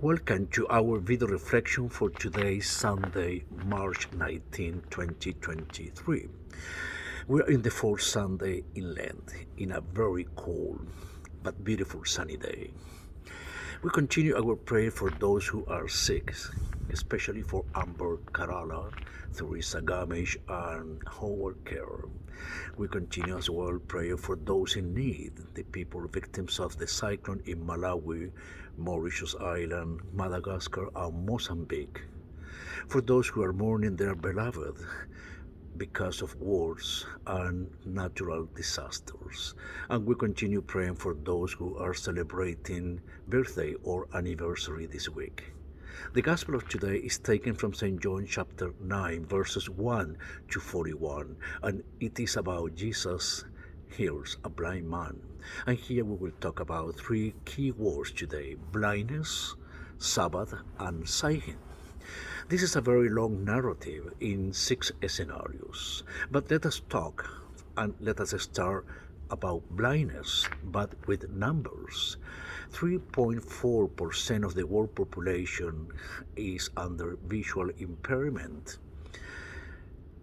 Welcome to our video reflection for today, Sunday, March 19, 2023. We are in the fourth Sunday in Lent, in a very cold but beautiful sunny day. We continue our prayer for those who are sick, especially for Amber Kerala, Theresa Gamesh, and Howard Kerr. We continue as well prayer for those in need, the people victims of the cyclone in Malawi, Mauritius Island, Madagascar, and Mozambique. For those who are mourning their beloved because of wars and natural disasters. And we continue praying for those who are celebrating birthday or anniversary this week. The Gospel of today is taken from St. John chapter 9, verses 1 to 41, and it is about Jesus heals a blind man. And here we will talk about three key words today: blindness, Sabbath, and sighing. This is a very long narrative in 6 scenarios, but let us talk and let us start about blindness, but with numbers. 3.4% of the world population is under visual impairment.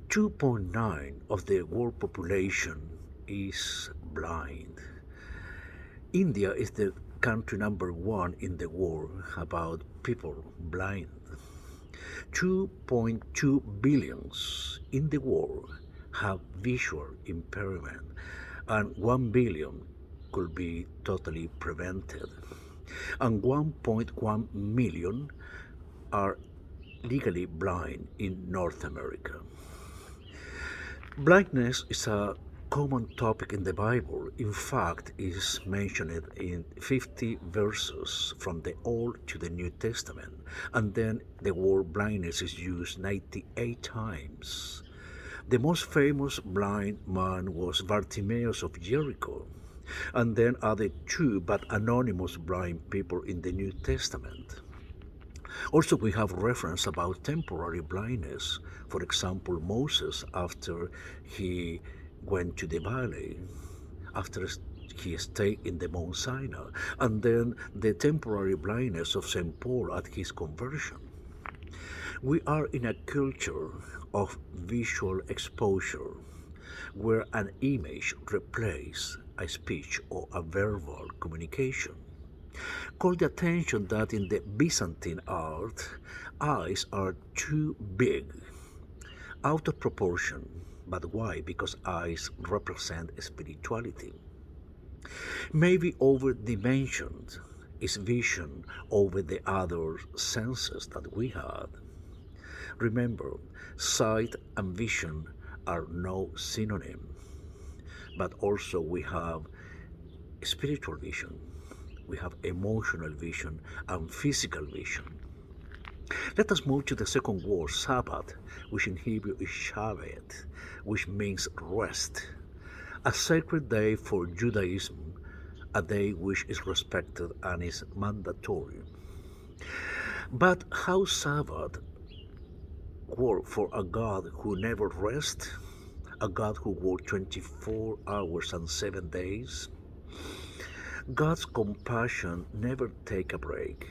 2.9 of the world population is blind. India is the country number 1 in the world about people blind. 2.2 billions in the world have visual impairment, and 1 billion could be totally prevented. And 1.1 million are legally blind in North America. Blindness is a common topic in the Bible. In fact, it is mentioned in 50 verses from the Old to the New Testament, and then the word blindness is used 98 times. The most famous blind man was Bartimaeus of Jericho, and then other two but anonymous blind people in the New Testament. Also, we have reference about temporary blindness. For example, Moses, after he went to the valley, after he stayed in the Mount Sinai, and then the temporary blindness of St. Paul at his conversion. We are in a culture of visual exposure, where an image replaces a speech or a verbal communication. Call the attention that in the Byzantine art, eyes are too big, out of proportion. But why? Because eyes represent spirituality. Maybe overdimensioned is vision over the other senses that we have. Remember, sight and vision are no synonym, but also we have spiritual vision, we have emotional vision and physical vision. Let us move to the second word, Sabbath, which in Hebrew is Shabbat, which means rest. A sacred day for Judaism, a day which is respected and is mandatory. But how Sabbath work for a God who never rests, a God who works 24 hours and 7 days? God's compassion never take a break,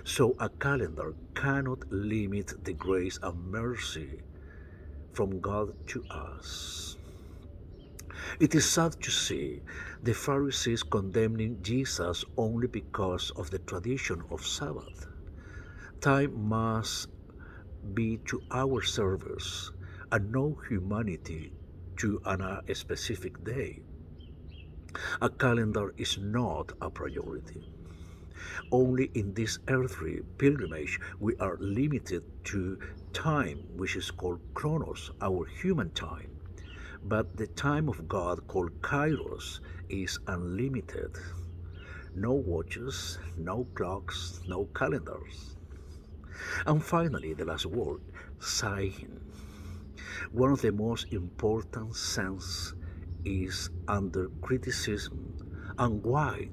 so a calendar cannot limit the grace and mercy from God to us. It is sad to see the Pharisees condemning Jesus only because of the tradition of Sabbath. Time must be to our service and no humanity to a specific day. A calendar is not a priority. Only in this earthly pilgrimage we are limited to time, which is called chronos, our human time. But the time of God, called kairos, is unlimited. No watches, no clocks, no calendars. And finally, the last word, sighing. One of the most important senses is under criticism, and why?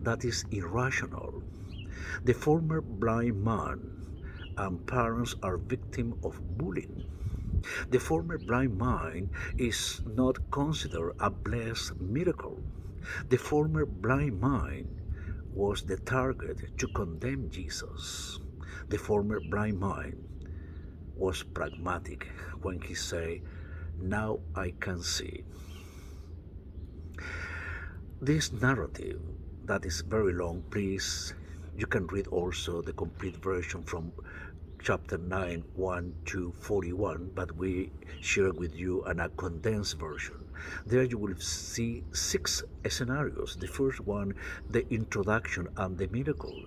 That is irrational. The former blind man and parents are victims of bullying. The former blind man is not considered a blessed miracle. The former blind man was the target to condemn Jesus. The former blind man was pragmatic when he said, "Now I can see." This narrative, that is very long, please, you can read also the complete version from chapter 9, 1 to 41, but we share with you a condensed version. There you will see 6 scenarios. The first one, the introduction and the miracle.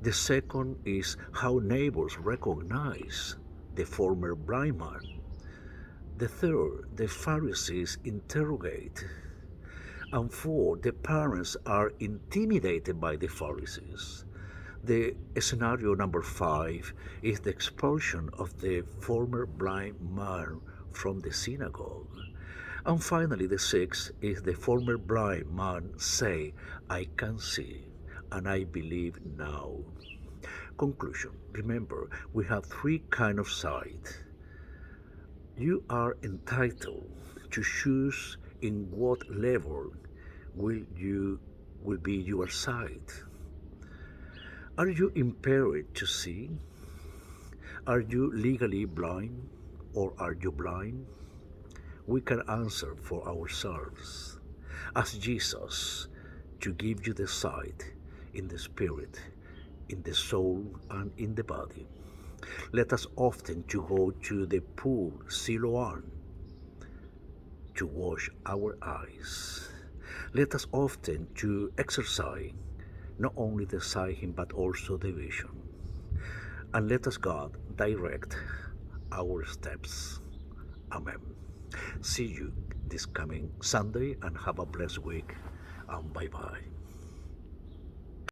The second is how neighbors recognize the former blind man. The third, the Pharisees interrogate. And 4, the parents are intimidated by the Pharisees. The scenario number 5 is the expulsion of the former blind man from the synagogue. And finally, the 6th is the former blind man say, "I can see and I believe now." Conclusion. Remember, we have 3 kind of sight. You are entitled to choose in what level will be your sight. Are you impaired to see? Are you legally blind or are you blind? We can answer for ourselves. Ask Jesus to give you the sight in the spirit, in the soul, and in the body. Let us often to go to the pool Siloam to wash our eyes. Let us often to exercise not only the sight but also the vision. And let us God direct our steps. Amen. See you this coming Sunday and have a blessed week. And bye bye.